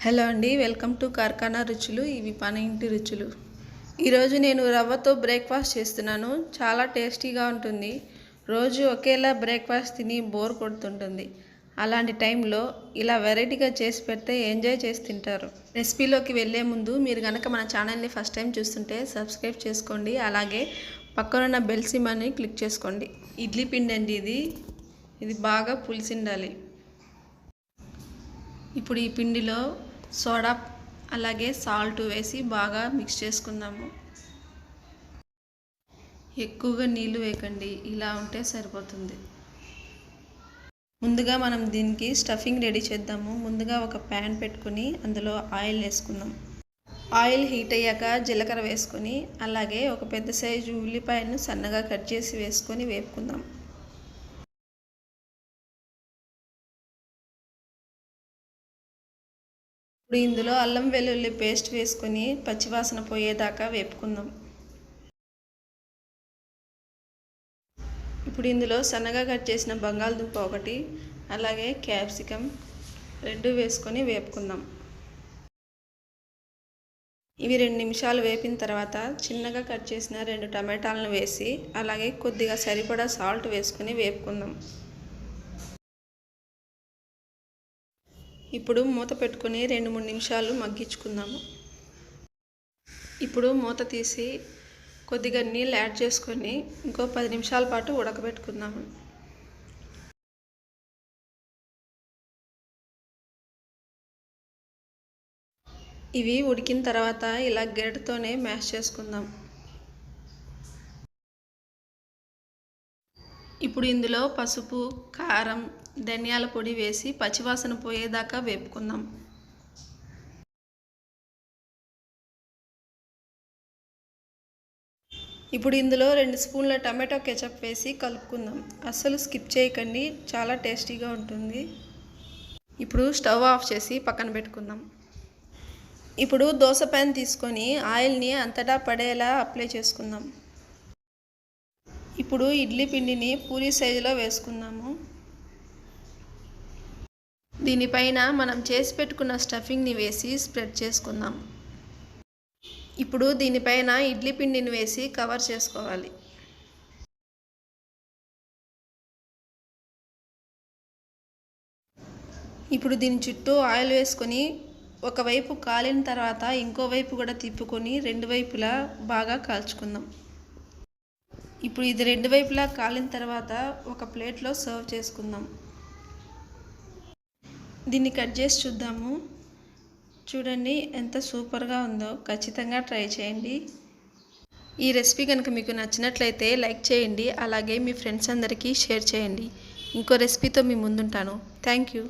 Hello అండి, welcome to కార్ఖానా రుచులు. ఇవి మన ఇంటి రుచులు. ఈరోజు నేను రవ్వతో బ్రేక్ఫాస్ట్ చేస్తున్నాను. చాలా టేస్టీగా ఉంటుంది. రోజు ఒకేలా బ్రేక్ఫాస్ట్ తిని బోర్ కొడుతుంటుంది. అలాంటి టైంలో ఇలా వెరైటీగా చేసి పెడితే ఎంజాయ్ చేసి తింటారు. రెసిపీలోకి వెళ్ళే ముందు మీరు కనుక మన ఛానల్ని ఫస్ట్ టైం చూస్తుంటే సబ్స్క్రైబ్ చేసుకోండి. అలాగే పక్కనున్న బెల్ సింబల్ని క్లిక్ చేసుకోండి. ఇడ్లీ పిండి అండి ఇది బాగా పులిసిండాలి. ఇప్పుడు ఈ పిండిలో సోడా అలాగే సాల్ట్ వేసి బాగా మిక్స్ చేసుకుందాము. ఎక్కువగా నీళ్ళు వేయకండి, ఇలా ఉంటే సరిపోతుంది. ముందుగా మనం దీనికి స్టఫింగ్ రెడీ చేద్దాము. ముందుగా ఒక ప్యాన్ పెట్టుకుని అందులో ఆయిల్ వేసుకుందాం. ఆయిల్ హీట్ అయ్యాక జీలకర్ర వేసుకొని అలాగే ఒక పెద్ద సైజు ఉల్లిపాయను సన్నగా కట్ చేసి వేసుకొని వేపుకుందాం. ఇప్పుడు ఇందులో అల్లం వెల్లుల్లి పేస్ట్ వేసుకొని పచ్చివాసన పోయేదాకా వేపుకుందాం. ఇప్పుడు ఇందులో సన్నగా కట్ చేసిన బంగాళదుంప ఒకటి అలాగే క్యాప్సికం 2 వేసుకొని వేపుకుందాం. ఇవి 2 నిమిషాలు వేపిన తర్వాత చిన్నగా కట్ చేసిన 2 టమాటాలను వేసి అలాగే కొద్దిగా సరిపడా సాల్ట్ వేసుకొని వేపుకుందాం. ఇప్పుడు మూత పెట్టుకొని 2-3 నిమిషాలు మగ్గించుకుందాము. ఇప్పుడు మూత తీసి కొద్దిగా నీళ్ళు యాడ్ చేసుకొని ఇంకో 10 నిమిషాల పాటు ఉడకబెట్టుకుందాము. ఇవి ఉడికిన తర్వాత ఇలా గరిటెతోనే మ్యాష్ చేసుకుందాం. ఇప్పుడు ఇందులో పసుపు, కారం, ధనియాల పొడి వేసి పచ్చివాసన పోయేదాకా వేపుకుందాం. ఇప్పుడు ఇందులో 2 స్పూన్ల టమాటో కెచప్ వేసి కలుపుకుందాం. అస్సలు స్కిప్ చేయకండి, చాలా టేస్టీగా ఉంటుంది. ఇప్పుడు స్టవ్ ఆఫ్ చేసి పక్కన పెట్టుకుందాం. ఇప్పుడు దోశ ప్యాన్ తీసుకొని ఆయిల్ని అంతటా పడేలా అప్లై చేసుకుందాం. ఇప్పుడు ఇడ్లీ పిండిని పూరీ సైజులో వేసుకుందాము. దీనిపైన మనం చేసి పెట్టుకున్న స్టఫింగ్ని వేసి స్ప్రెడ్ చేసుకుందాం. ఇప్పుడు దీనిపైన ఇడ్లీ పిండిని వేసి కవర్ చేసుకోవాలి. ఇప్పుడు దీని చుట్టూ ఆయిల్ వేసుకొని ఒకవైపు కాలిన తర్వాత ఇంకో వైపు కూడా తిప్పుకొని 2 వైపులా బాగా కాల్చుకుందాం. ఇప్పుడు ఇది 2 వైపులా కాలిన తర్వాత ఒక ప్లేట్లో సర్వ్ చేసుకుందాం. దీన్ని కట్ చేసి చూద్దాము. చూడండి ఎంత సూపర్గా ఉందో. ఖచ్చితంగా ట్రై చేయండి. ఈ రెసిపీ కనుక మీకు నచ్చినట్లయితే లైక్ చేయండి. అలాగే మీ ఫ్రెండ్స్ అందరికీ షేర్ చేయండి. ఇంకో రెసిపీతో మీ ముందుంటాను. Thank you.